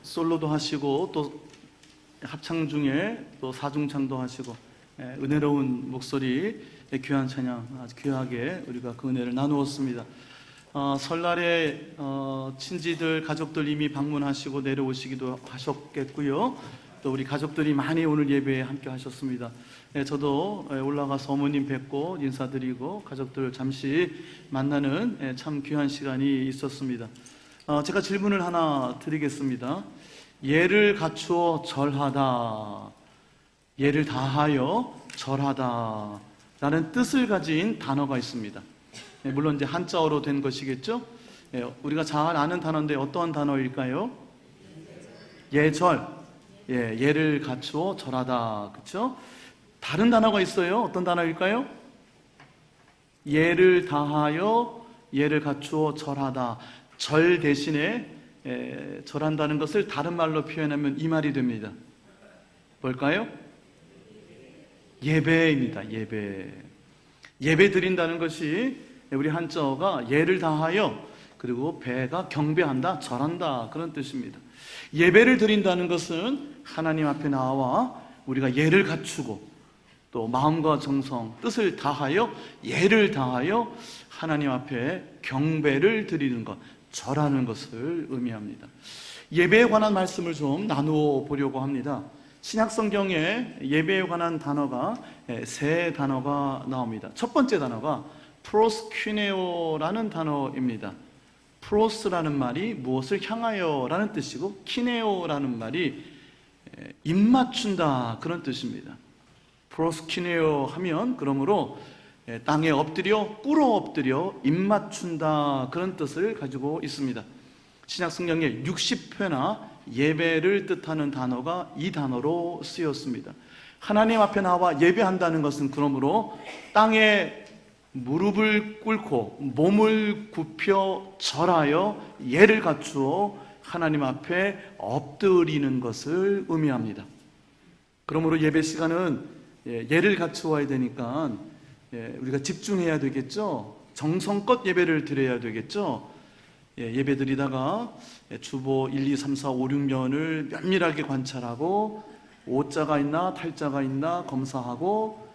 솔로도 하시고 또 합창 중에 또 사중창도 하시고 은혜로운 목소리, 귀한 찬양 아주 귀하게 우리가 그 은혜를 나누었습니다. 설날에 친지들, 가족들 이미 방문하시고 내려오시기도 하셨겠고요. 또 우리 가족들이 많이 오늘 예배에 함께 하셨습니다. 저도 올라가서 어머님 뵙고 인사드리고 가족들 잠시 만나는 참 귀한 시간이 있었습니다. 제가 질문을 하나 드리겠습니다. 예를 갖추어 절하다, 예를 다하여 절하다 라는 뜻을 가진 단어가 있습니다. 물론 이제 한자어로 된 것이겠죠. 우리가 잘 아는 단어인데 어떠한 단어일까요? 예절, 예를 갖추어 절하다, 그렇죠? 다른 단어가 있어요. 어떤 단어일까요? 예를 다하여 예를 갖추어 절하다. 절 대신에 절한다는 것을 다른 말로 표현하면 이 말이 됩니다. 뭘까요? 예배입니다. 예배 드린다는 것이 우리 한자어가 예를 다하여, 그리고 배가 경배한다, 절한다, 그런 뜻입니다. 예배를 드린다는 것은 하나님 앞에 나와 우리가 예를 갖추고 또 마음과 정성, 뜻을 다하여, 예를 다하여 하나님 앞에 경배를 드리는 것, 절하는 것을 의미합니다. 예배에 관한 말씀을 좀 나누어 보려고 합니다. 신약성경에 예배에 관한 단어가 세 단어가 나옵니다. 첫 번째 단어가 프로스퀴네오라는 단어입니다. 프로스라는 말이 무엇을 향하여 라는 뜻이고, 키네오라는 말이 입맞춘다, 그런 뜻입니다. 프로스퀴네오 하면 그러므로 땅에 엎드려, 꿇어 엎드려 입맞춘다, 그런 뜻을 가지고 있습니다. 신약 성경에 60회나 예배를 뜻하는 단어가 이 단어로 쓰였습니다. 하나님 앞에 나와 예배한다는 것은 그러므로 땅에 무릎을 꿇고 몸을 굽혀 절하여 예를 갖추어 하나님 앞에 엎드리는 것을 의미합니다. 그러므로 예배 시간은 예를 갖추어야 되니까 우리가 집중해야 되겠죠. 정성껏 예배를 드려야 되겠죠. 예배 드리다가 주보 1, 2, 3, 4, 5, 6년을 면밀하게 관찰하고 오자가 있나 탈자가 있나 검사하고,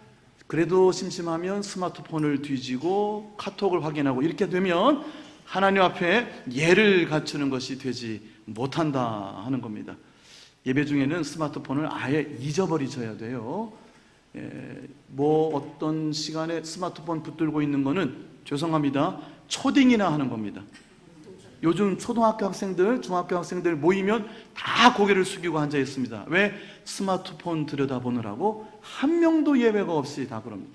그래도 심심하면 스마트폰을 뒤지고 카톡을 확인하고, 이렇게 되면 하나님 앞에 예를 갖추는 것이 되지 못한다 하는 겁니다. 예배 중에는 스마트폰을 아예 잊어버리셔야 돼요. 어떤 시간에 스마트폰 붙들고 있는 거는 죄송합니다, 초딩이나 하는 겁니다. 요즘 초등학교 학생들, 중학교 학생들 모이면 다 고개를 숙이고 앉아 있습니다. 왜? 스마트폰 들여다보느라고. 한 명도 예배가 없이 다 그럽니다.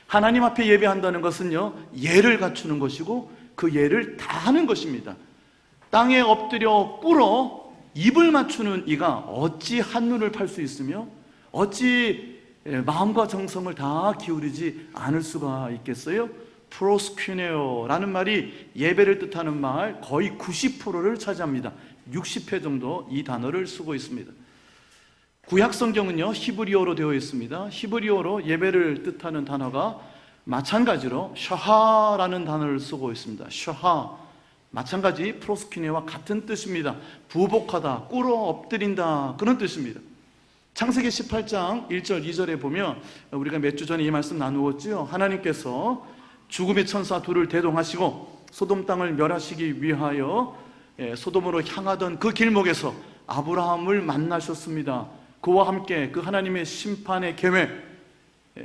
하나님 앞에 예배한다는 것은요, 예를 갖추는 것이고 그 예를 다하는 것입니다. 땅에 엎드려 꿇어 입을 맞추는 이가 어찌 한눈을 팔 수 있으며 어찌 마음과 정성을 다 기울이지 않을 수가 있겠어요? 프로스퀴네오라는 말이 예배를 뜻하는 말 거의 90%를 차지합니다. 60회 정도 이 단어를 쓰고 있습니다. 구약 성경은요, 히브리어로 되어 있습니다. 히브리어로 예배를 뜻하는 단어가 마찬가지로 샤하라는 단어를 쓰고 있습니다. 샤하, 마찬가지 프로스퀴네와 같은 뜻입니다. 부복하다, 꿇어 엎드린다, 그런 뜻입니다. 창세기 18장 1절 2절에 보면 우리가 몇 주 전에 이 말씀 나누었죠. 하나님께서 죽음의 천사 둘을 대동하시고 소돔 땅을 멸하시기 위하여 소돔으로 향하던 그 길목에서 아브라함을 만나셨습니다. 그와 함께 그 하나님의 심판의 계획,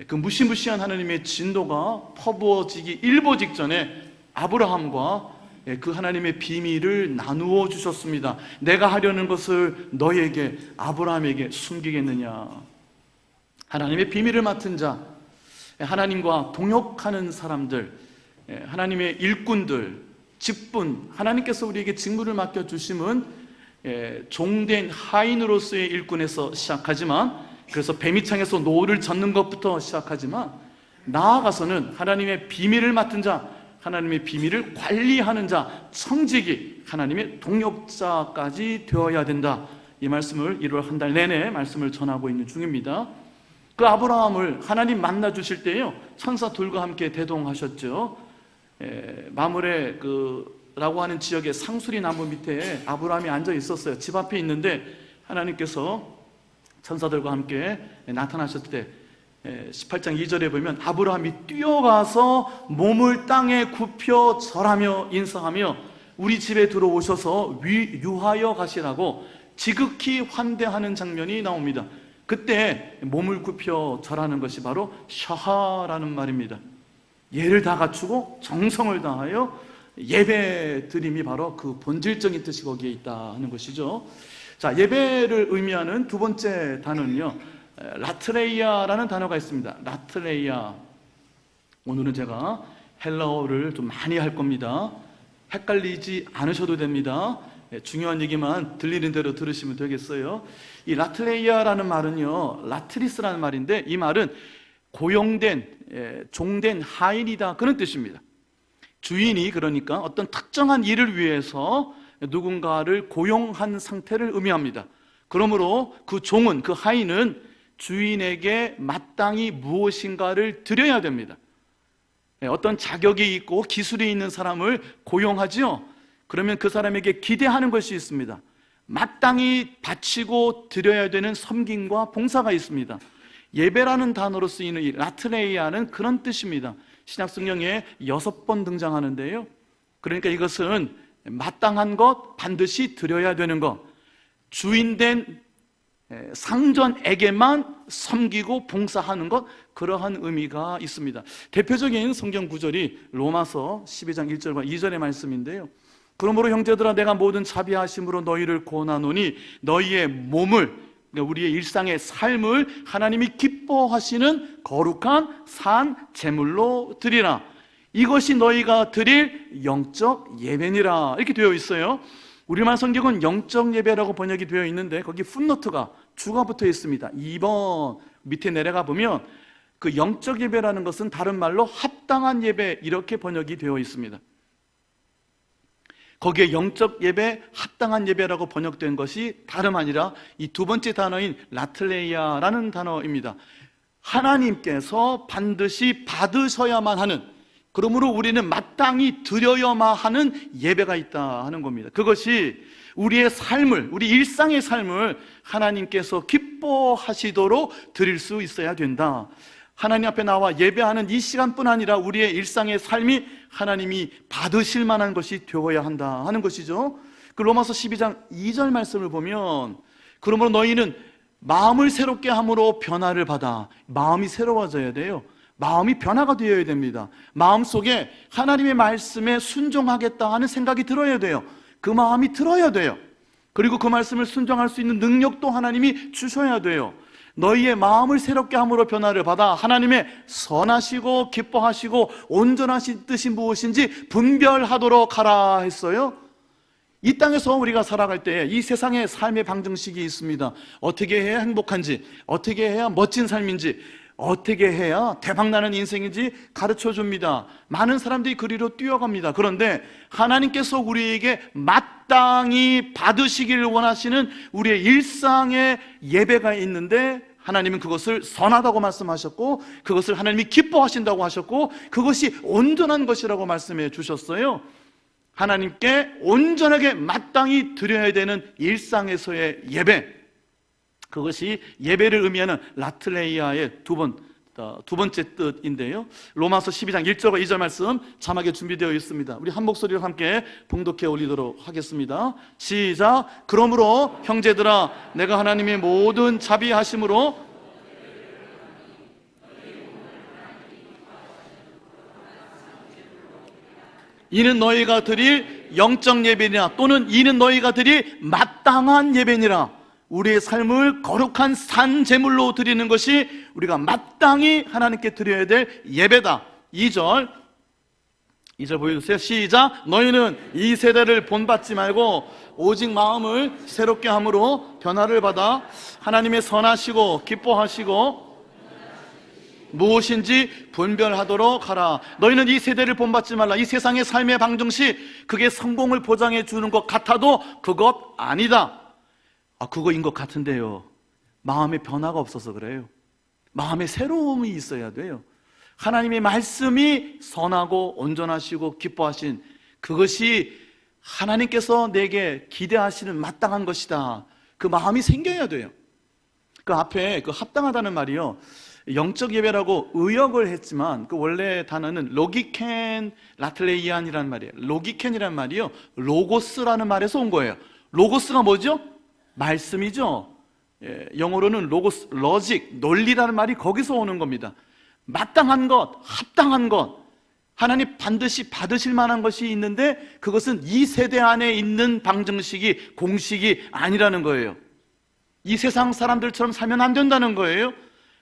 그 무시무시한 하나님의 진노가 퍼부어지기 일보 직전에 아브라함과 그 하나님의 비밀을 나누어 주셨습니다. 내가 하려는 것을 너에게, 아브라함에게 숨기겠느냐. 하나님의 비밀을 맡은 자, 하나님과 동역하는 사람들, 하나님의 일꾼들, 직분, 하나님께서 우리에게 직무를 맡겨주심은 종된 하인으로서의 일꾼에서 시작하지만, 그래서 뱀이창에서 노를 젓는 것부터 시작하지만, 나아가서는 하나님의 비밀을 맡은 자, 하나님의 비밀을 관리하는 자, 청지기, 하나님의 동역자까지 되어야 된다. 이 말씀을 1월 한 달 내내 말씀을 전하고 있는 중입니다. 그 아브라함을 하나님 만나 주실 때요, 천사 둘과 함께 대동하셨죠. 마물의 그 라고 하는 지역의 상수리 나무 밑에 아브라함이 앉아 있었어요. 집 앞에 있는데 하나님께서 천사들과 함께 나타나셨을 때 18장 2절에 보면 아브라함이 뛰어가서 몸을 땅에 굽혀 절하며 인사하며 우리 집에 들어오셔서 유하여 가시라고 지극히 환대하는 장면이 나옵니다. 그때 몸을 굽혀 절하는 것이 바로 샤하라는 말입니다. 예를 다 갖추고 정성을 다하여 예배 드림이 바로 그 본질적인 뜻이 거기에 있다 하는 것이죠. 자, 예배를 의미하는 두 번째 단어는요, 라트레이아라는 단어가 있습니다. 라트레이아. 오늘은 제가 헬라어를 좀 많이 할 겁니다. 헷갈리지 않으셔도 됩니다. 중요한 얘기만 들리는 대로 들으시면 되겠어요. 이 라트레이아라는 말은요, 라트리스라는 말인데 이 말은 고용된, 종된 하인이다, 그런 뜻입니다. 주인이 그러니까 어떤 특정한 일을 위해서 누군가를 고용한 상태를 의미합니다. 그러므로 그 종은, 그 하인은 주인에게 마땅히 무엇인가를 드려야 됩니다. 어떤 자격이 있고 기술이 있는 사람을 고용하지요. 그러면 그 사람에게 기대하는 것이 있습니다. 마땅히 바치고 드려야 되는 섬김과 봉사가 있습니다. 예배라는 단어로 쓰이는 이 라트레이아는 그런 뜻입니다. 신약 성경에 6번 등장하는데요. 그러니까 이것은 마땅한 것, 반드시 드려야 되는 것, 주인된 상전에게만 섬기고 봉사하는 것, 그러한 의미가 있습니다. 대표적인 성경 구절이 로마서 12장 1절과 2절의 말씀인데요. 그러므로 형제들아, 내가 모든 자비하심으로 너희를 권하노니 너희의 몸을, 우리의 일상의 삶을 하나님이 기뻐하시는 거룩한 산 제물로 드리라. 이것이 너희가 드릴 영적 예배니라. 이렇게 되어 있어요. 우리말 성경은 영적 예배라고 번역이 되어 있는데 거기 풋노트가 주가 붙어 있습니다. 2번 밑에 내려가 보면 그 영적 예배라는 것은 다른 말로 합당한 예배, 이렇게 번역이 되어 있습니다. 거기에 영적 예배, 합당한 예배라고 번역된 것이 다름 아니라 이 두 번째 단어인 라틀레이아라는 단어입니다. 하나님께서 반드시 받으셔야만 하는, 그러므로 우리는 마땅히 드려야만 하는 예배가 있다 하는 겁니다. 그것이 우리의 삶을, 우리 일상의 삶을 하나님께서 기뻐하시도록 드릴 수 있어야 된다. 하나님 앞에 나와 예배하는 이 시간뿐 아니라 우리의 일상의 삶이 하나님이 받으실 만한 것이 되어야 한다 하는 것이죠. 그 로마서 12장 2절 말씀을 보면 그러므로 너희는 마음을 새롭게 함으로 변화를 받아. 마음이 새로워져야 돼요. 마음이 변화가 되어야 됩니다. 마음속에 하나님의 말씀에 순종하겠다 하는 생각이 들어야 돼요. 그 마음이 들어야 돼요. 그리고 그 말씀을 순종할 수 있는 능력도 하나님이 주셔야 돼요. 너희의 마음을 새롭게 함으로 변화를 받아 하나님의 선하시고 기뻐하시고 온전하신 뜻이 무엇인지 분별하도록 하라 했어요. 이 땅에서 우리가 살아갈 때 이 세상에 삶의 방정식이 있습니다. 어떻게 해야 행복한지, 어떻게 해야 멋진 삶인지, 어떻게 해야 대박나는 인생인지 가르쳐 줍니다. 많은 사람들이 그리로 뛰어갑니다. 그런데 하나님께서 우리에게 마땅히 받으시기를 원하시는 우리의 일상의 예배가 있는데 하나님은 그것을 선하다고 말씀하셨고 그것을 하나님이 기뻐하신다고 하셨고 그것이 온전한 것이라고 말씀해 주셨어요. 하나님께 온전하게 마땅히 드려야 되는 일상에서의 예배, 그것이 예배를 의미하는 라틀레이아의 두 번째 뜻인데요. 로마서 12장 1절과 2절 말씀 자막에 준비되어 있습니다. 우리 한 목소리로 함께 봉독해 올리도록 하겠습니다. 시작. 그러므로 형제들아, 내가 하나님의 모든 자비하심으로 이는 너희가 드릴 영적 예배니라, 또는 이는 너희가 드릴 마땅한 예배니라. 우리의 삶을 거룩한 산 제물로 드리는 것이 우리가 마땅히 하나님께 드려야 될 예배다. 2절 보여주세요. 시작. 너희는 이 세대를 본받지 말고 오직 마음을 새롭게 함으로 변화를 받아 하나님의 선하시고 기뻐하시고 무엇인지 분별하도록 하라. 너희는 이 세대를 본받지 말라. 이 세상의 삶의 방정식, 그게 성공을 보장해 주는 것 같아도 그것 아니다. 그거인 것 같은데요. 마음의 변화가 없어서 그래요. 마음의 새로움이 있어야 돼요. 하나님의 말씀이 선하고 온전하시고 기뻐하신 그것이 하나님께서 내게 기대하시는 마땅한 것이다, 그 마음이 생겨야 돼요. 그 앞에 그 합당하다는 말이요, 영적 예배라고 의역을 했지만 그 원래 단어는 로기켄 라틀레이안이라는 말이에요. 로기켄이라는 말이요, 로고스라는 말에서 온 거예요. 로고스가 뭐죠? 말씀이죠. 영어로는 로고스, 로직, 논리라는 말이 거기서 오는 겁니다. 마땅한 것, 합당한 것, 하나님 반드시 받으실 만한 것이 있는데 그것은 이 세대 안에 있는 방정식이, 공식이 아니라는 거예요. 이 세상 사람들처럼 살면 안 된다는 거예요.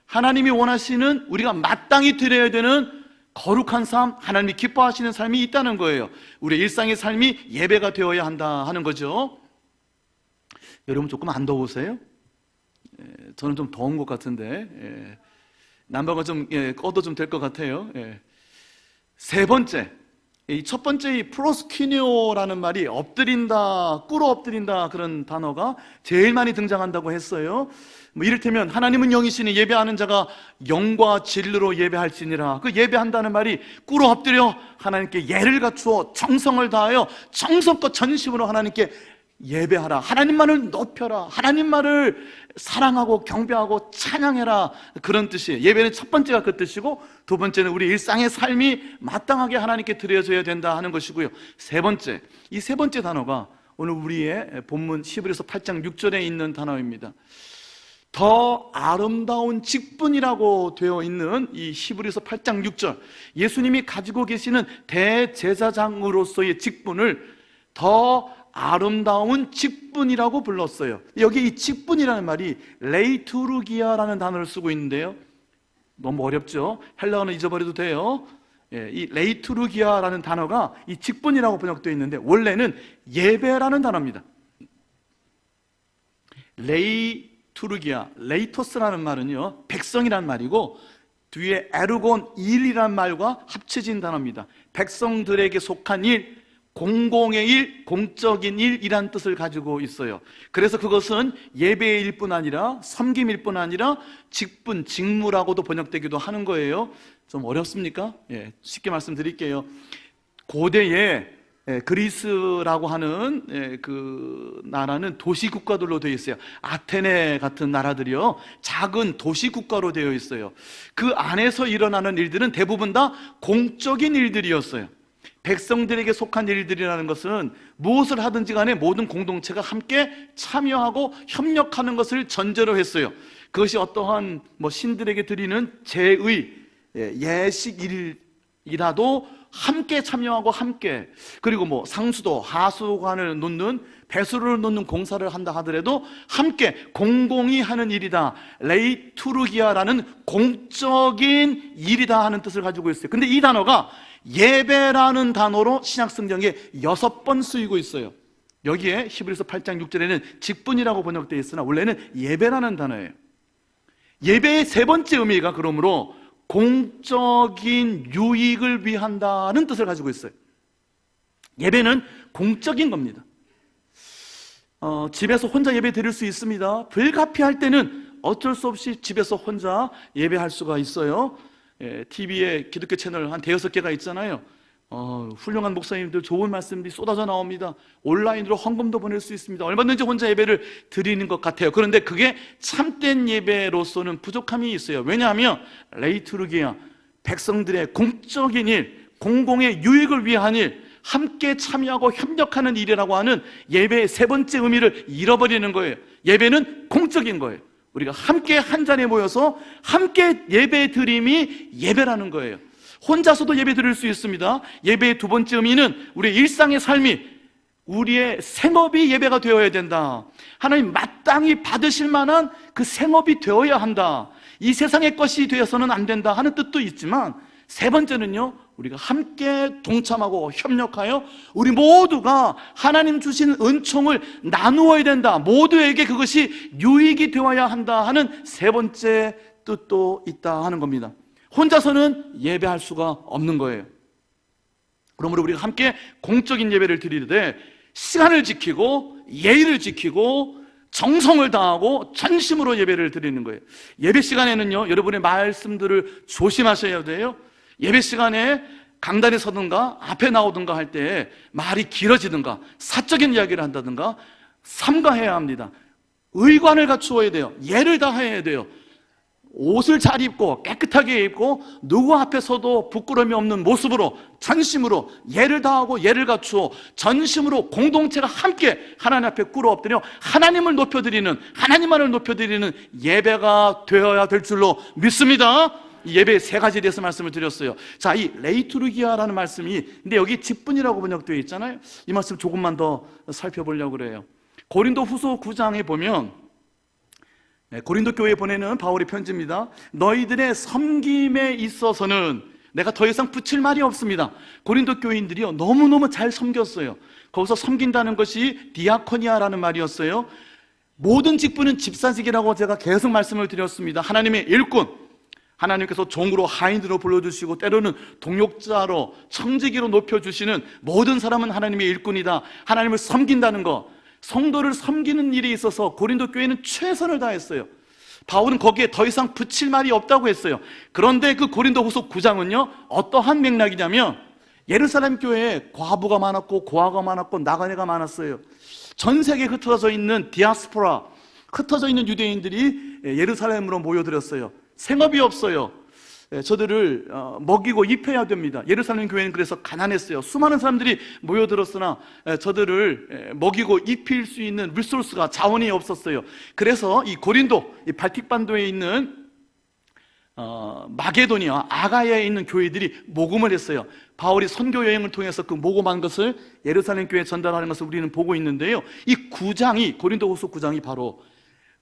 하나님이 원하시는, 우리가 마땅히 드려야 되는 거룩한 삶, 하나님이 기뻐하시는 삶이 있다는 거예요. 우리의 일상의 삶이 예배가 되어야 한다 하는 거죠. 여러분 조금 안 더우세요? 저는 좀 더운 것 같은데 난방을 좀 꺼도 좀 될 것 같아요. 세 번째, 이 첫 번째 이 프로스퀴니오라는 말이 엎드린다, 꿇어 엎드린다, 그런 단어가 제일 많이 등장한다고 했어요. 뭐 이를테면 하나님은 영이시니 예배하는 자가 영과 진리로 예배할지니라. 그 예배한다는 말이 꿇어 엎드려 하나님께 예를 갖추어 정성을 다하여 정성껏 전심으로 하나님께 예배하라, 하나님만을 높여라, 하나님만을 사랑하고 경배하고 찬양해라, 그런 뜻이에요. 예배는 첫 번째가 그 뜻이고, 두 번째는 우리 일상의 삶이 마땅하게 하나님께 드려져야 된다 하는 것이고요. 세 번째, 이 세 번째 단어가 오늘 우리의 본문 히브리서 8장 6절에 있는 단어입니다. 더 아름다운 직분이라고 되어 있는 이 히브리서 8장 6절, 예수님이 가지고 계시는 대제사장으로서의 직분을 더 아름다운 직분이라고 불렀어요. 여기 이 직분이라는 말이 레이투르기아라는 단어를 쓰고 있는데요, 너무 어렵죠? 헬라어는 잊어버려도 돼요. 이 레이투르기아라는 단어가 이 직분이라고 번역되어 있는데 원래는 예배라는 단어입니다. 레이투르기아, 레이토스라는 말은요, 백성이라는 말이고, 뒤에 에르곤, 일이라는 말과 합쳐진 단어입니다. 백성들에게 속한 일, 공공의 일, 공적인 일이란 뜻을 가지고 있어요. 그래서 그것은 예배의 일뿐 아니라 섬김일 뿐 아니라 직분, 직무라고도 번역되기도 하는 거예요. 좀 어렵습니까? 쉽게 말씀드릴게요. 고대에 그리스라고 하는 그 나라는 도시국가들로 되어 있어요. 아테네 같은 나라들이요, 작은 도시국가로 되어 있어요. 그 안에서 일어나는 일들은 대부분 다 공적인 일들이었어요. 백성들에게 속한 일들이라는 것은 무엇을 하든지 간에 모든 공동체가 함께 참여하고 협력하는 것을 전제로 했어요. 그것이 어떠한 신들에게 드리는 제의, 예식일이라도 함께 참여하고 함께, 그리고 상수도, 하수관을 놓는, 배수를 놓는 공사를 한다 하더라도 함께 공공이 하는 일이다, 레이투르기아라는 공적인 일이다 하는 뜻을 가지고 있어요. 근데 이 단어가 예배라는 단어로 신약성경에 6번 쓰이고 있어요. 여기에 히브리서 8장 6절에는 직분이라고 번역되어 있으나 원래는 예배라는 단어예요. 예배의 세 번째 의미가 그러므로 공적인 유익을 위한다는 뜻을 가지고 있어요. 예배는 공적인 겁니다. 집에서 혼자 예배 드릴 수 있습니다. 불가피할 때는 어쩔 수 없이 집에서 혼자 예배할 수가 있어요. TV에 기독교 채널 한 5-6개가 있잖아요. 훌륭한 목사님들 좋은 말씀들이 쏟아져 나옵니다. 온라인으로 헌금도 보낼 수 있습니다. 얼마든지 혼자 예배를 드리는 것 같아요. 그런데 그게 참된 예배로서는 부족함이 있어요. 왜냐하면 레이투르기아, 백성들의 공적인 일, 공공의 유익을 위한 일, 함께 참여하고 협력하는 일이라고 하는 예배의 세 번째 의미를 잃어버리는 거예요. 예배는 공적인 거예요. 우리가 함께 한 자리에 모여서 함께 예배 드림이 예배라는 거예요. 혼자서도 예배 드릴 수 있습니다. 예배의 두 번째 의미는 우리의 일상의 삶이, 우리의 생업이 예배가 되어야 된다. 하나님 마땅히 받으실 만한 그 생업이 되어야 한다. 이 세상의 것이 되어서는 안 된다 하는 뜻도 있지만, 세 번째는요, 우리가 함께 동참하고 협력하여 우리 모두가 하나님 주신 은총을 나누어야 된다, 모두에게 그것이 유익이 되어야 한다 하는 세 번째 뜻도 있다 하는 겁니다. 혼자서는 예배할 수가 없는 거예요. 그러므로 우리가 함께 공적인 예배를 드리되 시간을 지키고 예의를 지키고 정성을 다하고 전심으로 예배를 드리는 거예요. 예배 시간에는요, 여러분의 말씀들을 조심하셔야 돼요. 예배 시간에 강단에 서든가 앞에 나오든가 할 때 말이 길어지든가 사적인 이야기를 한다든가 삼가해야 합니다. 의관을 갖추어야 돼요. 예를 다해야 돼요. 옷을 잘 입고 깨끗하게 입고 누구 앞에서도 부끄러움이 없는 모습으로 전심으로 예를 다하고 예를 갖추어 전심으로 공동체가 함께 하나님 앞에 꿇어 엎드려 하나님을 높여드리는, 하나님만을 높여드리는 예배가 되어야 될 줄로 믿습니다. 이 예배의 세 가지에 대해서 말씀을 드렸어요. 자, 이 레이투르기아라는 말씀이, 근데 여기 직분이라고 번역되어 있잖아요. 이 말씀 조금만 더 살펴보려고 그래요. 고린도 후서 9장에 보면, 고린도 교회에 보내는 바울의 편지입니다. 너희들의 섬김에 있어서는 내가 더 이상 붙일 말이 없습니다. 고린도 교인들이요, 너무너무 잘 섬겼어요. 거기서 섬긴다는 것이 디아코니아라는 말이었어요. 모든 직분은 집사직이라고 제가 계속 말씀을 드렸습니다. 하나님의 일꾼, 하나님께서 종으로 하인으로 불러주시고 때로는 동역자로 청지기로 높여주시는 모든 사람은 하나님의 일꾼이다. 하나님을 섬긴다는 것, 성도를 섬기는 일에 있어서 고린도 교회는 최선을 다했어요. 바울은 거기에 더 이상 붙일 말이 없다고 했어요. 그런데 그 고린도 후서 9장은요 어떠한 맥락이냐면, 예루살렘 교회에 과부가 많았고 고아가 많았고 나그네가 많았어요. 전 세계에 흩어져 있는 디아스포라, 흩어져 있는 유대인들이 예루살렘으로 모여들었어요. 생업이 없어요. 저들을 먹이고 입혀야 됩니다. 예루살렘 교회는 그래서 가난했어요. 수많은 사람들이 모여들었으나 저들을 먹이고 입힐 수 있는 리소스가, 자원이 없었어요. 그래서 이 고린도, 이 발틱반도에 있는 마게도니아, 아가야에 있는 교회들이 모금을 했어요. 바울이 선교 여행을 통해서 그 모금한 것을 예루살렘 교회에 전달하는 것을 우리는 보고 있는데요, 이 9장이, 고린도후서 9장이 바로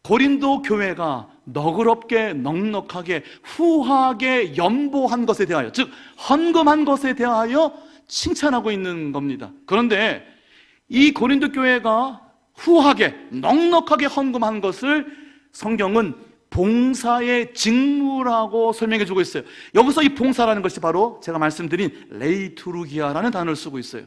고린도 교회가 너그럽게 넉넉하게 후하게 연보한 것에 대하여, 즉 헌금한 것에 대하여 칭찬하고 있는 겁니다. 그런데 이 고린도 교회가 후하게 넉넉하게 헌금한 것을 성경은 봉사의 직무라고 설명해 주고 있어요. 여기서 이 봉사라는 것이 바로 제가 말씀드린 레이투르기아라는 단어를 쓰고 있어요.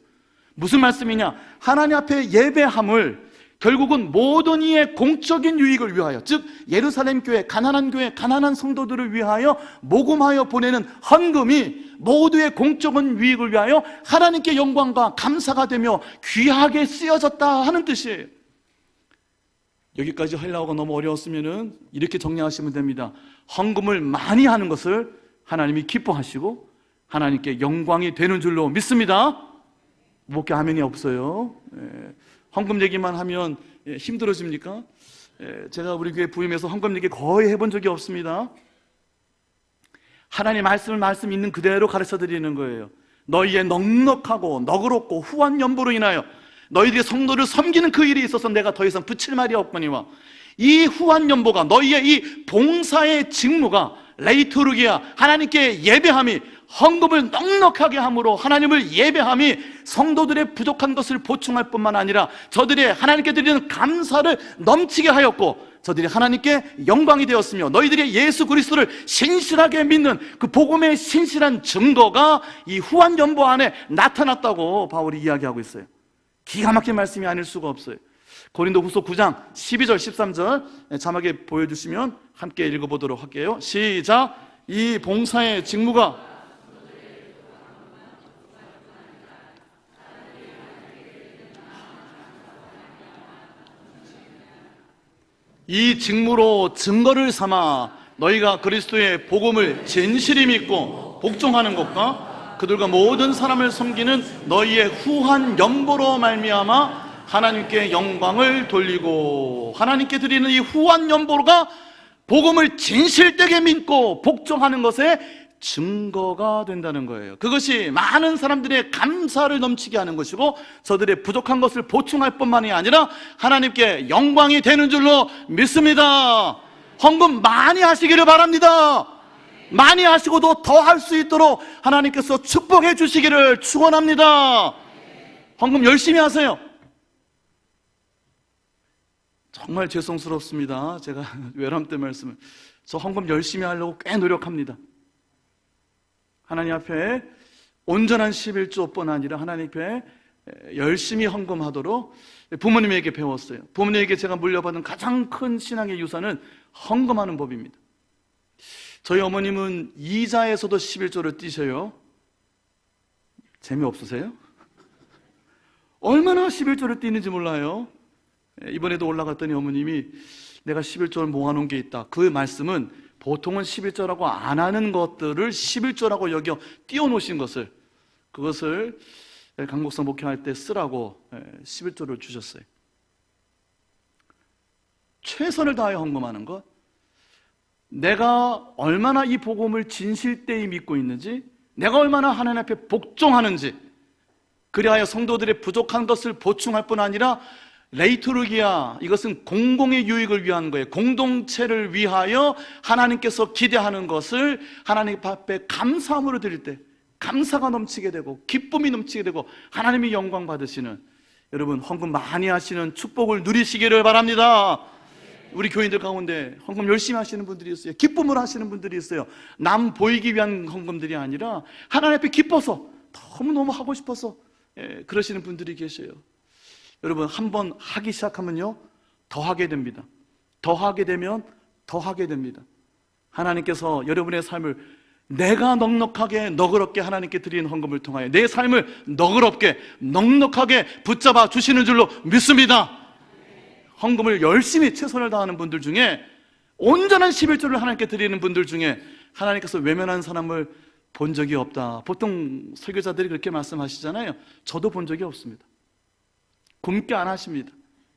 무슨 말씀이냐? 하나님 앞에 예배함을 결국은 모든 이의 공적인 유익을 위하여, 즉 예루살렘 교회, 가난한 성도들을 위하여 모금하여 보내는 헌금이 모두의 공적인 유익을 위하여 하나님께 영광과 감사가 되며 귀하게 쓰여졌다 하는 뜻이에요. 여기까지 하려고 너무 어려웠으면 이렇게 정리하시면 됩니다. 헌금을 많이 하는 것을 하나님이 기뻐하시고 하나님께 영광이 되는 줄로 믿습니다. 뭐게 아멘이 없어요. 헌금 얘기만 하면 힘들어집니까? 제가 우리 교회 부임해서 헌금 얘기 거의 해본 적이 없습니다. 하나님 말씀 있는 그대로 가르쳐 드리는 거예요. 너희의 넉넉하고 너그럽고 후한 연보로 인하여 너희들의 성도를 섬기는 그 일에 있어서 내가 더 이상 붙일 말이 없거니와, 이 후한 연보가, 너희의 이 봉사의 직무가 레이투르기아, 하나님께 예배함이, 헌금을 넉넉하게 함으로 하나님을 예배함이 성도들의 부족한 것을 보충할 뿐만 아니라 저들의 하나님께 드리는 감사를 넘치게 하였고, 저들이 하나님께 영광이 되었으며 너희들이 예수 그리스도를 신실하게 믿는 그 복음의 신실한 증거가 이 후한 연보 안에 나타났다고 바울이 이야기하고 있어요. 기가 막힌 말씀이 아닐 수가 없어요. 고린도 후서 9장 12절 13절 자막에 보여주시면 함께 읽어보도록 할게요. 시작. 이 봉사의 직무가 이 직무로 증거를 삼아 너희가 그리스도의 복음을 진실히 믿고 복종하는 것과 그들과 모든 사람을 섬기는 너희의 후한 연보로 말미암아 하나님께 영광을 돌리고, 하나님께 드리는 이 후한 연보가 복음을 진실되게 믿고 복종하는 것에 증거가 된다는 거예요. 그것이 많은 사람들의 감사를 넘치게 하는 것이고 저들의 부족한 것을 보충할 뿐만이 아니라 하나님께 영광이 되는 줄로 믿습니다. 헌금 많이 하시기를 바랍니다. 많이 하시고도 더 할 수 있도록 하나님께서 축복해 주시기를 축원합니다. 헌금 열심히 하세요. 정말 죄송스럽습니다. 제가 외람 때 말씀을, 저 헌금 열심히 하려고 꽤 노력합니다. 하나님 앞에 온전한 11조뿐 아니라 하나님 앞에 열심히 헌금하도록 부모님에게 배웠어요. 부모님에게 제가 물려받은 가장 큰 신앙의 유산은 헌금하는 법입니다. 저희 어머님은 이자에서도 11조를 띄셔요. 재미없으세요? 얼마나 11조를 띄는지 몰라요. 이번에도 올라갔더니 어머님이 내가 11조를 모아놓은 게 있다. 그 말씀은 보통은 11조라고 안 하는 것들을 11조라고 여겨 띄워놓으신 것을, 그것을 강목성 목회할 때 쓰라고 11조를 주셨어요. 최선을 다하여 헌금하는 것, 내가 얼마나 이 복음을 진실되이 믿고 있는지, 내가 얼마나 하나님 앞에 복종하는지, 그리하여 성도들의 부족한 것을 보충할 뿐 아니라 레이투르기아, 이것은 공공의 유익을 위한 거예요. 공동체를 위하여 하나님께서 기대하는 것을 하나님 앞에 감사함으로 드릴 때 감사가 넘치게 되고 기쁨이 넘치게 되고 하나님이 영광 받으시는, 여러분 헌금 많이 하시는 축복을 누리시기를 바랍니다. 우리 교인들 가운데 헌금 열심히 하시는 분들이 있어요. 기쁨을 하시는 분들이 있어요. 남 보이기 위한 헌금들이 아니라 하나님 앞에 기뻐서, 너무너무 하고 싶어서 그러시는 분들이 계셔요. 여러분, 한번 하기 시작하면요 더 하게 됩니다. 더 하게 되면 더 하게 됩니다. 하나님께서 여러분의 삶을 내가 넉넉하게 너그럽게 하나님께 드리는 헌금을 통하여 내 삶을 너그럽게 넉넉하게 붙잡아 주시는 줄로 믿습니다. 헌금을 열심히 최선을 다하는 분들 중에, 온전한 11조를 하나님께 드리는 분들 중에 하나님께서 외면한 사람을 본 적이 없다. 보통 설교자들이 그렇게 말씀하시잖아요. 저도 본 적이 없습니다. 굶게 안 하십니다.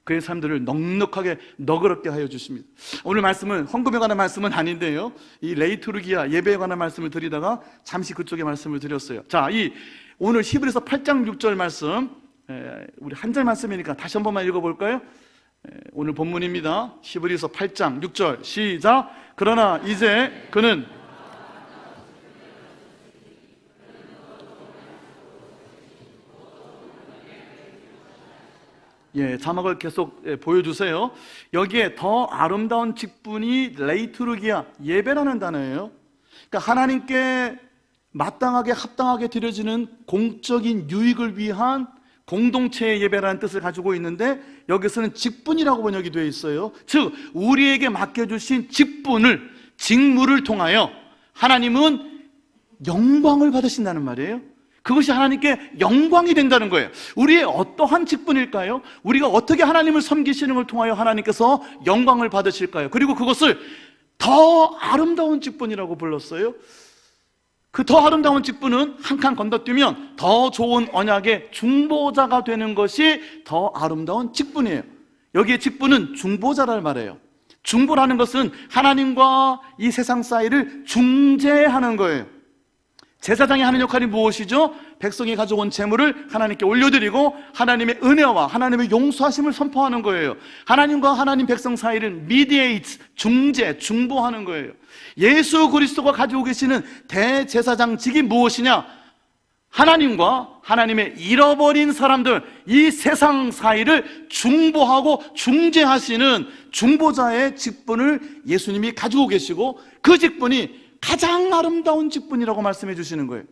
그의 삶들을 넉넉하게 너그럽게 하여 주십니다. 오늘 말씀은 헌금에 관한 말씀은 아닌데요, 이 레이투르기아 예배에 관한 말씀을 드리다가 잠시 그쪽에 말씀을 드렸어요. 자, 이 오늘 히브리서 8장 6절 말씀, 우리 한 절 말씀이니까 다시 한 번만 읽어볼까요? 오늘 본문입니다. 히브리서 8장 6절 시작. 그러나 이제 그는 자막을 계속 보여주세요. 여기에 더 아름다운 직분이 레이투르기아, 예배라는 단어예요. 그러니까 하나님께 마땅하게 합당하게 드려지는 공적인 유익을 위한 공동체의 예배라는 뜻을 가지고 있는데, 여기서는 직분이라고 번역이 되어 있어요. 즉 우리에게 맡겨주신 직무를 통하여 하나님은 영광을 받으신다는 말이에요. 그것이 하나님께 영광이 된다는 거예요. 우리의 어떠한 직분일까요? 우리가 어떻게 하나님을 섬기시는 걸 통하여 하나님께서 영광을 받으실까요? 그리고 그것을 더 아름다운 직분이라고 불렀어요. 그 더 아름다운 직분은 한 칸 건너뛰면 더 좋은 언약의 중보자가 되는 것이 더 아름다운 직분이에요. 여기에 직분은 중보자를 말해요. 중보라는 것은 하나님과 이 세상 사이를 중재하는 거예요. 제사장이 하는 역할이 무엇이죠? 백성이 가져온 재물을 하나님께 올려드리고 하나님의 은혜와 하나님의 용서하심을 선포하는 거예요. 하나님과 하나님 백성 사이를 미디에이트, 중보하는 거예요. 예수 그리스도가 가지고 계시는 대제사장직이 무엇이냐? 하나님과 하나님의 잃어버린 사람들, 이 세상 사이를 중보하고 중재하시는 중보자의 직분을 예수님이 가지고 계시고, 그 직분이 가장 아름다운 직분이라고 말씀해 주시는 거예요.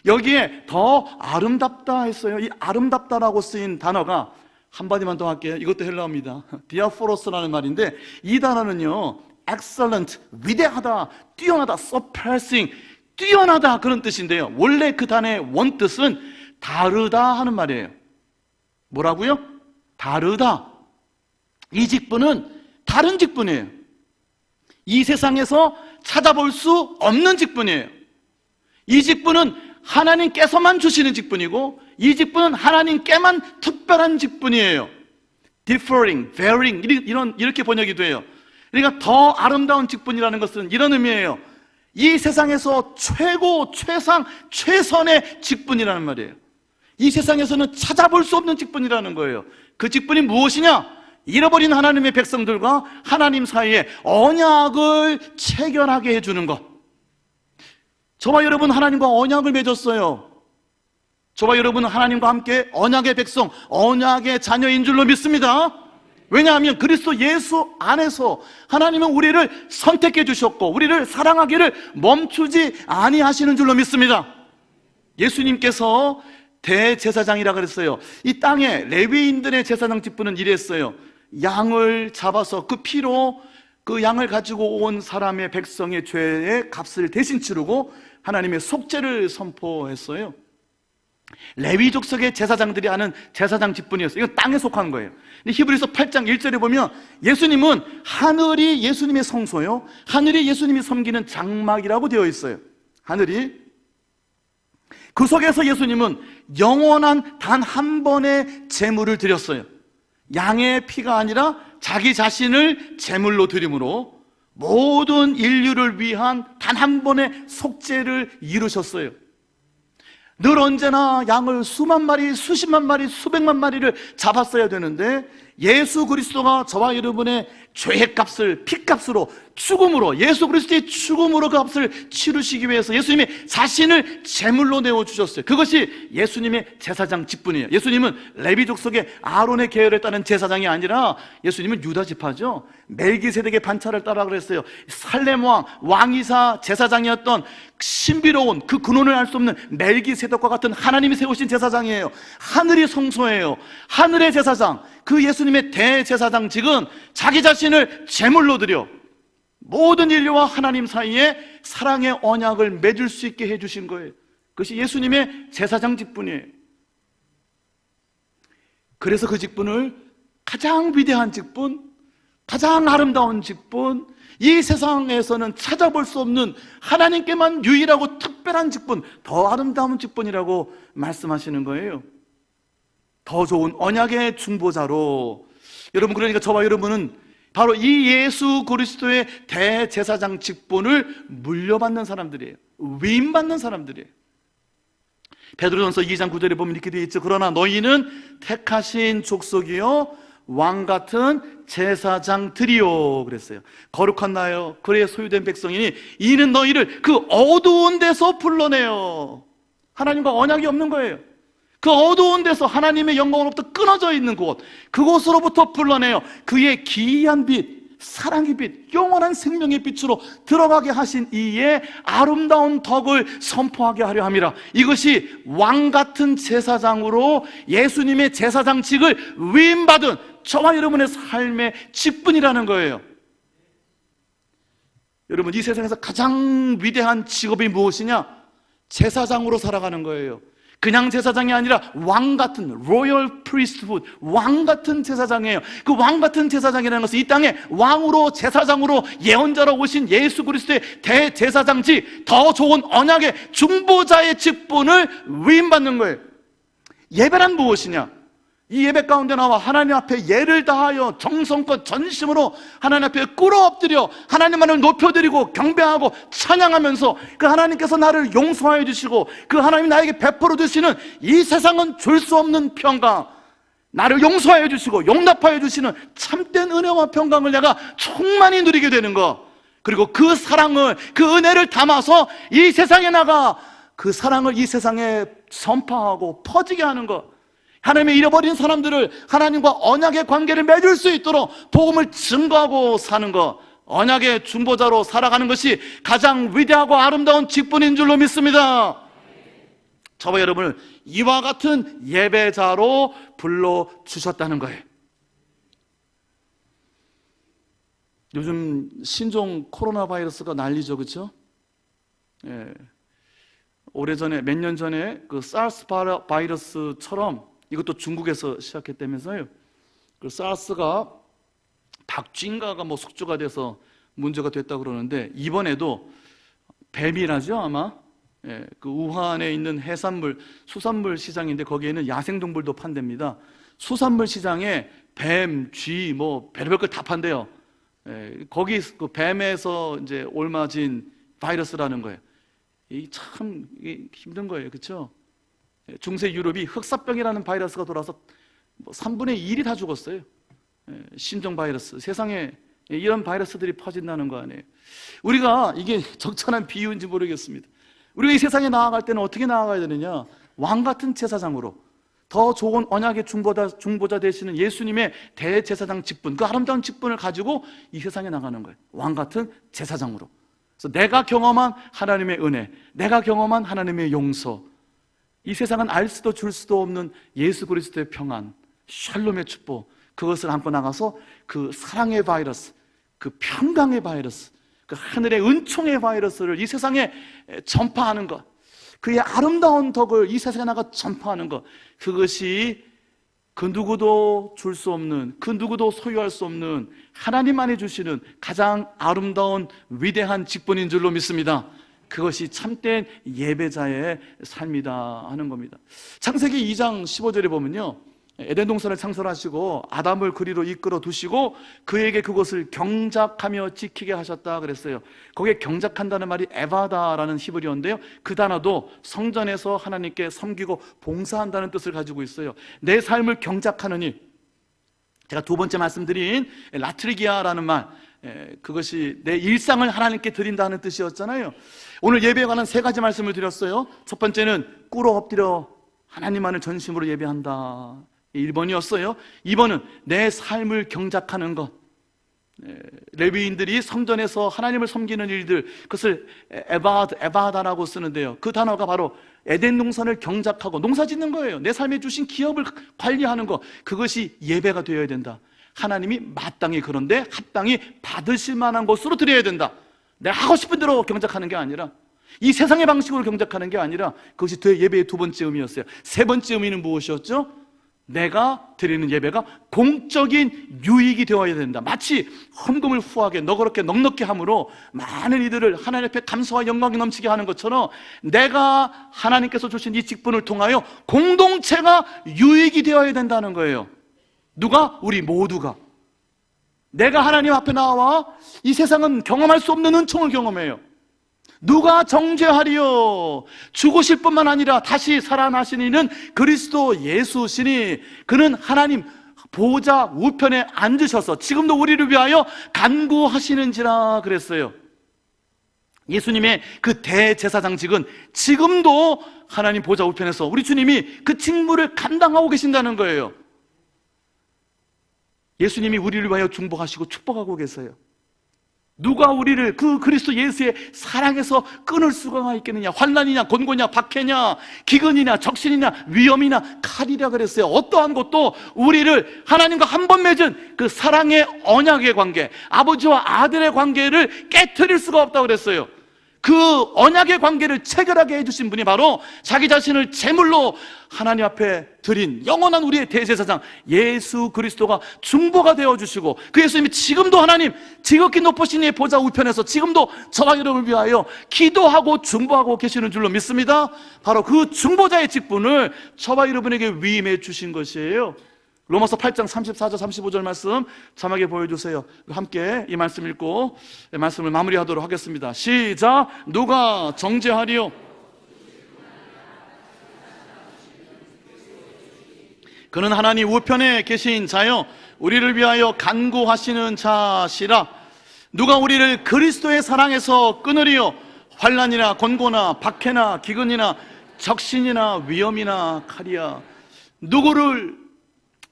여기에 더 아름답다 했어요. 이 아름답다라고 쓰인 단어가 한마디만 더 할게요. 이것도 헬라어입니다. 디아포로스라는 말인데, 이 단어는요 excellent, 위대하다, 뛰어나다, surpassing, 뛰어나다, 그런 뜻인데요, 원래 그 단어의 원뜻은 다르다 하는 말이에요. 뭐라고요? 다르다. 이 직분은 다른 직분이에요. 이 세상에서 찾아볼 수 없는 직분이에요. 이 직분은 하나님께서만 주시는 직분이고, 이 직분은 하나님께만 특별한 직분이에요. differing, varying, 이렇게 번역이 돼요. 그러니까 더 아름다운 직분이라는 것은 이런 의미예요. 이 세상에서 최고, 최상, 최선의 직분이라는 말이에요. 이 세상에서는 찾아볼 수 없는 직분이라는 거예요. 그 직분이 무엇이냐? 잃어버린 하나님의 백성들과 하나님 사이에 언약을 체결하게 해주는 것. 저와 여러분 하나님과 언약을 맺었어요. 저와 여러분은 하나님과 함께 언약의 백성, 언약의 자녀인 줄로 믿습니다. 왜냐하면 그리스도 예수 안에서 하나님은 우리를 선택해 주셨고 우리를 사랑하기를 멈추지 아니하시는 줄로 믿습니다. 예수님께서 대제사장이라 그랬어요. 이 땅에 레위인들의 제사장 직분은 이랬어요. 양을 잡아서 그 피로 그 양을 가지고 온 사람의 백성의 죄의 값을 대신 치르고 하나님의 속죄를 선포했어요. 레위 족속의 제사장들이 하는 제사장 직분이었어요. 이건 땅에 속한 거예요. 근데 히브리서 8장 1절에 보면 예수님은 하늘이 예수님의 성소요, 하늘이 예수님이 섬기는 장막이라고 되어 있어요. 하늘이. 그 속에서 예수님은 영원한 단 한 번의 제물을 드렸어요. 양의 피가 아니라 자기 자신을 제물로 드림으로 모든 인류를 위한 단 한 번의 속죄를 이루셨어요. 늘 언제나 양을 수만 마리, 수십만 마리, 수백만 마리를 잡았어야 되는데 예수 그리스도가 저와 여러분의 죄의 값을 피값으로, 죽음으로, 예수 그리스도의 죽음으로 그 값을 치르시기 위해서 예수님이 자신을 제물로 내어주셨어요. 그것이 예수님의 제사장 직분이에요. 예수님은 레위 족속의 아론의 계열에 따른 제사장이 아니라 예수님은 유다 지파죠. 멜기세덱의 반차를 따라 그랬어요. 살렘 왕이사 제사장이었던 신비로운 그 근원을 알 수 없는 멜기세덱과 같은 하나님이 세우신 제사장이에요. 하늘이 성소예요. 하늘의 제사장, 그 예수님의 대제사장직은 자기 자신을 제물로 드려 모든 인류와 하나님 사이에 사랑의 언약을 맺을 수 있게 해주신 거예요. 그것이 예수님의 제사장 직분이에요. 그래서 그 직분을 가장 위대한 직분, 가장 아름다운 직분, 이 세상에서는 찾아볼 수 없는 하나님께만 유일하고 특별한 직분, 더 아름다운 직분이라고 말씀하시는 거예요. 더 좋은 언약의 중보자로, 여러분, 그러니까 저와 여러분은 바로 이 예수 그리스도의 대제사장 직분을 물려받는 사람들이에요. 위임받는 사람들이에요. 베드로전서 2장 9절에 보면 이렇게 되어 있죠. 그러나 너희는 택하신 족속이요 왕같은 제사장들이요 그랬어요. 거룩한 나요 그의 소유된 백성이니 이는 너희를 그 어두운 데서 불러내요. 하나님과 언약이 없는 거예요. 그 어두운 데서 하나님의 영광으로부터 끊어져 있는 곳, 그곳으로부터 불러내요. 그의 기이한 빛, 사랑의 빛, 영원한 생명의 빛으로 들어가게 하신 이의 아름다운 덕을 선포하게 하려 함이라. 이것이 왕같은 제사장으로 예수님의 제사장직을 위임받은 저와 여러분의 삶의 직분이라는 거예요. 여러분, 이 세상에서 가장 위대한 직업이 무엇이냐? 제사장으로 살아가는 거예요. 그냥 제사장이 아니라 왕같은 로열 프리스트훗, 왕같은 제사장이에요. 그 왕같은 제사장이라는 것은 이 땅에 왕으로 제사장으로 예언자로 오신 예수 그리스도의 대제사장직, 더 좋은 언약의 중보자의 직분을 위임받는 거예요. 예배란 무엇이냐? 이 예배 가운데 나와 하나님 앞에 예를 다하여 정성껏 전심으로 하나님 앞에 꿇어 엎드려 하나님만을 높여드리고 경배하고 찬양하면서 그 하나님께서 나를 용서하여 주시고 그 하나님이 나에게 베풀어 주시는 이 세상은 줄 수 없는 평강, 나를 용서하여 주시고 용납하여 주시는 참된 은혜와 평강을 내가 충만히 누리게 되는 것, 그리고 그 사랑을, 그 은혜를 담아서 이 세상에 나가 그 사랑을 이 세상에 선포하고 퍼지게 하는 것, 하나님의 잃어버린 사람들을 하나님과 언약의 관계를 맺을 수 있도록 복음을 증거하고 사는 것, 언약의 중보자로 살아가는 것이 가장 위대하고 아름다운 직분인 줄로 믿습니다. 저와 여러분을 이와 같은 예배자로 불러주셨다는 거예요. 요즘 신종 코로나 바이러스가 난리죠, 그렇죠? 예. 오래전에, 몇 년 전에 그 사르스 바이러스처럼 이것도 중국에서 시작했다면서요. 그 사르스가 박쥐인가가 뭐 숙주가 돼서 문제가 됐다고 그러는데, 이번에도 뱀이라죠 아마. 예, 그 우한에 있는 해산물, 수산물 시장인데 거기에는 야생동물도 판답니다. 수산물 시장에 뱀, 쥐, 뭐 별별 걸 다 판대요. 예, 거기 그 뱀에서 이제 옮아진 바이러스라는 거예요. 이 참 힘든 거예요, 그렇죠? 중세 유럽이 흑사병이라는 바이러스가 돌아서 3분의 1이 다 죽었어요. 신종 바이러스, 세상에 이런 바이러스들이 퍼진다는 거 아니에요. 우리가 이게 적절한 비유인지 모르겠습니다. 우리가 이 세상에 나아갈 때는 어떻게 나아가야 되느냐? 왕같은 제사장으로, 더 좋은 언약의 중보자 되시는 예수님의 대제사장 직분, 그 아름다운 직분을 가지고 이 세상에 나가는 거예요. 왕같은 제사장으로. 그래서 내가 경험한 하나님의 은혜, 내가 경험한 하나님의 용서, 이 세상은 알 수도 줄 수도 없는 예수 그리스도의 평안, 샬롬의 축복, 그것을 안고 나가서 그 사랑의 바이러스, 그 평강의 바이러스, 그 하늘의 은총의 바이러스를 이 세상에 전파하는 것, 그의 아름다운 덕을 이 세상에 나가 전파하는 것, 그것이 그 누구도 줄 수 없는, 그 누구도 소유할 수 없는 하나님만이 주시는 가장 아름다운 위대한 직분인 줄로 믿습니다. 그것이 참된 예배자의 삶이다 하는 겁니다. 창세기 2장 15절에 보면요, 에덴 동산을 창설하시고 아담을 그리로 이끌어 두시고 그에게 그것을 경작하며 지키게 하셨다 그랬어요. 거기에 경작한다는 말이 에바다라는 히브리어인데요, 그 단어도 성전에서 하나님께 섬기고 봉사한다는 뜻을 가지고 있어요. 내 삶을 경작하는 일, 제가 두 번째 말씀드린 라트리기아라는 말, 그것이 내 일상을 하나님께 드린다는 뜻이었잖아요. 오늘 예배에 관한 세 가지 말씀을 드렸어요. 첫 번째는 꿇어 엎드려 하나님만을 전심으로 예배한다, 1번이었어요. 2번은 내 삶을 경작하는 것, 레위인들이 성전에서 하나님을 섬기는 일들, 그것을 에바다라고 쓰는데요, 그 단어가 바로 에덴 동산을 경작하고 농사 짓는 거예요. 내 삶에 주신 기업을 관리하는 것, 그것이 예배가 되어야 된다. 하나님이 마땅히, 그런데 합당히 받으실 만한 것으로 드려야 된다. 내가 하고 싶은 대로 경작하는 게 아니라, 이 세상의 방식으로 경작하는 게 아니라, 그것이 예배의 두 번째 의미였어요. 세 번째 의미는 무엇이었죠? 내가 드리는 예배가 공적인 유익이 되어야 된다. 마치 헌금을 후하게 너그럽게 넉넉히 함으로 많은 이들을 하나님 앞에 감사와 영광이 넘치게 하는 것처럼, 내가 하나님께서 주신 이 직분을 통하여 공동체가 유익이 되어야 된다는 거예요. 누가? 우리 모두가. 내가 하나님 앞에 나와 이 세상은 경험할 수 없는 은총을 경험해요. 누가 정죄하리요? 죽으실 뿐만 아니라 다시 살아나신 이는 그리스도 예수시니 그는 하나님 보좌 우편에 앉으셔서 지금도 우리를 위하여 간구하시는지라 그랬어요. 예수님의 그 대제사장직은 지금도 하나님 보좌 우편에서 우리 주님이 그 직무를 감당하고 계신다는 거예요. 예수님이 우리를 위하여 중보하시고 축복하고 계세요. 누가 우리를 그 그리스도 예수의 사랑에서 끊을 수가 있겠느냐? 환난이냐, 곤고냐, 박해냐, 기근이냐, 적신이냐, 위험이나 칼이라 그랬어요. 어떠한 것도 우리를 하나님과 한 번 맺은 그 사랑의 언약의 관계, 아버지와 아들의 관계를 깨트릴 수가 없다고 그랬어요. 그 언약의 관계를 체결하게 해주신 분이 바로 자기 자신을 제물로 하나님 앞에 드린 영원한 우리의 대제사장 예수 그리스도가 중보가 되어주시고, 그 예수님이 지금도 하나님 지극히 높으신 이의 보좌 우편에서 지금도 저와 여러분을 위하여 기도하고 중보하고 계시는 줄로 믿습니다. 바로 그 중보자의 직분을 저와 여러분에게 위임해 주신 것이에요. 로마서 8장 34절 35절 말씀 자막에 보여주세요. 함께 이 말씀 읽고 말씀을 마무리하도록 하겠습니다. 시작. 누가 정죄하리요? 그는 하나님 우편에 계신 자요 우리를 위하여 간구하시는 자시라. 누가 우리를 그리스도의 사랑에서 끊으리요? 환난이나 곤고나 박해나 기근이나 적신이나 위험이나 칼이야.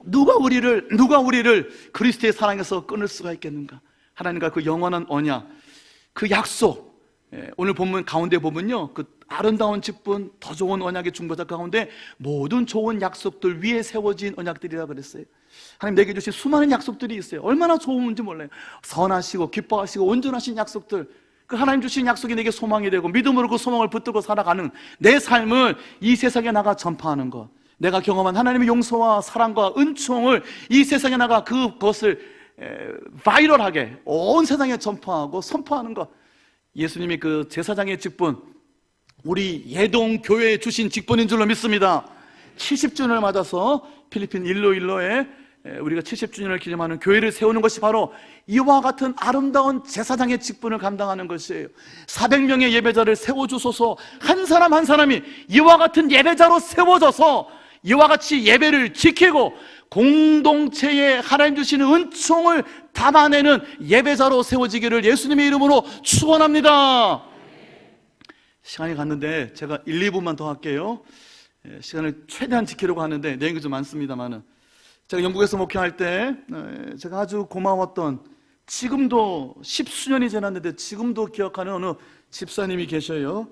누가 우리를 그리스도의 사랑에서 끊을 수가 있겠는가? 하나님과 그 영원한 언약, 그 약속, 오늘 본문 가운데 보면요, 그 아름다운 직분, 더 좋은 언약의 중보자 가운데 모든 좋은 약속들 위에 세워진 언약들이라 그랬어요. 하나님 내게 주신 수많은 약속들이 있어요. 얼마나 좋은지 몰라요. 선하시고 기뻐하시고 온전하신 약속들, 그 하나님 주신 약속이 내게 소망이 되고 믿음으로 그 소망을 붙들고 살아가는 내 삶을 이 세상에 나가 전파하는 것, 내가 경험한 하나님의 용서와 사랑과 은총을 이 세상에 나가 그것을 바이럴하게 온 세상에 전파하고 선포하는 것, 예수님이 그 제사장의 직분, 우리 예동교회에 주신 직분인 줄로 믿습니다. 70주년을 맞아서 필리핀 일로일로에 우리가 70주년을 기념하는 교회를 세우는 것이 바로 이와 같은 아름다운 제사장의 직분을 감당하는 것이에요. 400명의 예배자를 세워주소서. 한 사람 한 사람이 이와 같은 예배자로 세워져서 이와 같이 예배를 지키고 공동체에 하나님 주시는 은총을 담아내는 예배자로 세워지기를 예수님의 이름으로 축원합니다. 시간이 갔는데 제가 1, 2분만 더 할게요. 시간을 최대한 지키려고 하는데 내용이 좀 많습니다만은, 제가 영국에서 목회할 때 제가 아주 고마웠던, 지금도 10수년이 지났는데 지금도 기억하는 어느 집사님이 계셔요.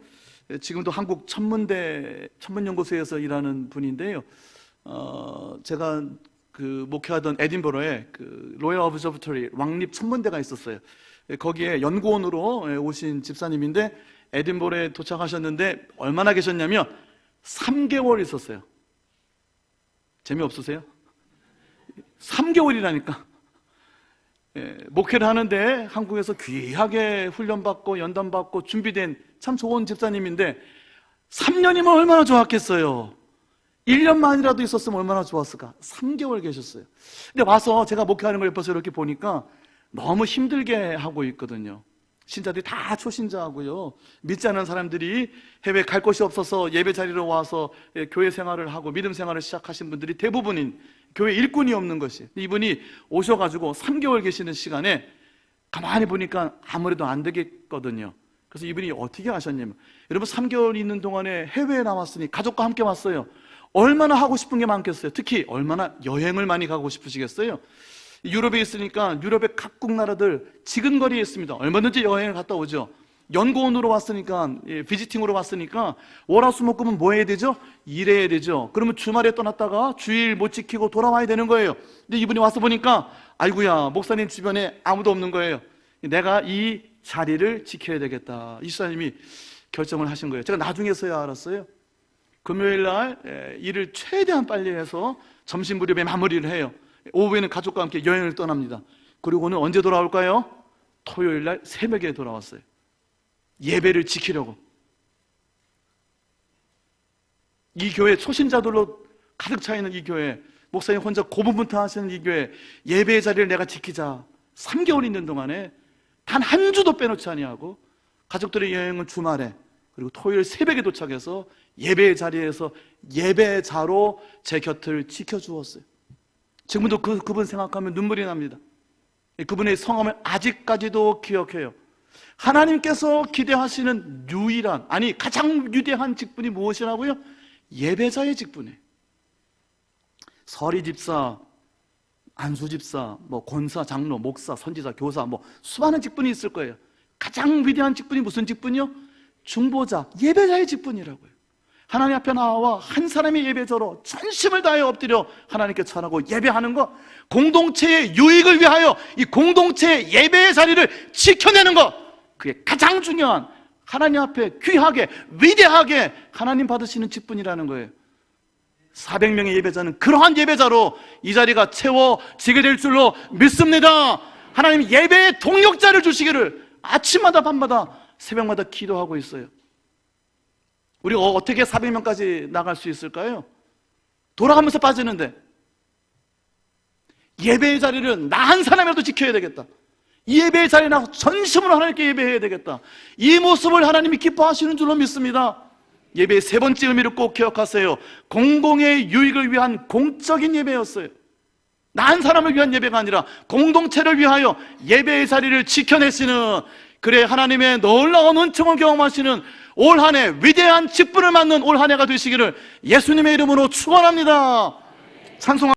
지금도 한국 천문연구소에서 일하는 분인데요. 제가 그 목회하던 에딘버러에 그 로열 오브저버터리 왕립 천문대가 있었어요. 거기에 연구원으로 오신 집사님인데 에딘버러에 도착하셨는데 얼마나 계셨냐면 3개월 있었어요. 재미없으세요? 3개월이라니까. 목회를 하는데 한국에서 귀하게 훈련받고 연단받고 준비된 참 좋은 집사님인데 3년이면 얼마나 좋았겠어요. 1년만이라도 있었으면 얼마나 좋았을까. 3개월 계셨어요. 근데 와서 제가 목회하는 걸 옆에서 이렇게 보니까 너무 힘들게 하고 있거든요. 신자들이 다 초신자하고요, 믿지 않는 사람들이 해외에 갈 곳이 없어서 예배 자리로 와서 교회 생활을 하고 믿음 생활을 시작하신 분들이 대부분인 교회 일꾼이 없는 것이, 이분이 오셔가지고 3개월 계시는 시간에 가만히 보니까 아무래도 안 되겠거든요. 그래서 이분이 어떻게 하셨냐면, 여러분 3개월 있는 동안에 해외에 나왔으니 가족과 함께 왔어요. 얼마나 하고 싶은 게 많겠어요. 특히 얼마나 여행을 많이 가고 싶으시겠어요. 유럽에 있으니까 유럽의 각국 나라들 지근거리에 있습니다. 얼마든지 여행을 갔다 오죠. 연구원으로 왔으니까, 비지팅으로 왔으니까 월화수목금은 뭐 해야 되죠? 일해야 되죠. 그러면 주말에 떠났다가 주일 못 지키고 돌아와야 되는 거예요. 근데 이분이 와서 보니까 아이고야, 목사님 주변에 아무도 없는 거예요. 내가 이 자리를 지켜야 되겠다. 이 사람이 결정을 하신 거예요. 제가 나중에서야 알았어요. 금요일 날 일을 최대한 빨리 해서 점심 무렵에 마무리를 해요. 오후에는 가족과 함께 여행을 떠납니다. 그리고는 언제 돌아올까요? 토요일 날 새벽에 돌아왔어요. 예배를 지키려고. 이 교회 초신자들로 가득 차 있는 이 교회, 목사님 혼자 고분분투하시는 이 교회, 예배의 자리를 내가 지키자. 3개월 있는 동안에 단 한 주도 빼놓지 아니하고 가족들의 여행은 주말에, 그리고 토요일 새벽에 도착해서 예배의 자리에서 예배자로 제 곁을 지켜주었어요. 지금도 그분 생각하면 눈물이 납니다. 그분의 성함을 아직까지도 기억해요. 하나님께서 기대하시는 유일한, 아니 가장 위대한 직분이 무엇이라고요? 예배자의 직분이에요. 서리 집사, 안수 집사, 권사, 장로, 목사, 선지자, 교사, 수많은 직분이 있을 거예요. 가장 위대한 직분이 무슨 직분이요? 중보자, 예배자의 직분이라고요. 하나님 앞에 나와 한 사람의 예배자로 전심을 다해 엎드려 하나님께 전하고 예배하는 것, 공동체의 유익을 위하여 이 공동체의 예배의 자리를 지켜내는 것, 그게 가장 중요한, 하나님 앞에 귀하게 위대하게 하나님 받으시는 직분이라는 거예요. 400명의 예배자는 그러한 예배자로 이 자리가 채워지게 될 줄로 믿습니다. 하나님 예배의 동력자를 주시기를 아침마다 밤마다 새벽마다 기도하고 있어요. 우리가 어떻게 400명까지 나갈 수 있을까요? 돌아가면서 빠지는데, 예배의 자리를 나 한 사람이라도 지켜야 되겠다. 이 예배의 자리에 나가서 전심으로 하나님께 예배해야 되겠다. 이 모습을 하나님이 기뻐하시는 줄로 믿습니다. 예배의 세 번째 의미를 꼭 기억하세요. 공공의 유익을 위한 공적인 예배였어요. 나 한 사람을 위한 예배가 아니라 공동체를 위하여 예배의 자리를 지켜내시는, 그래 하나님의 놀라운 은총을 경험하시는 올 한 해 위대한 직분을 맡는 올 한 해가 되시기를 예수님의 이름으로 축원합니다. 찬송합니다.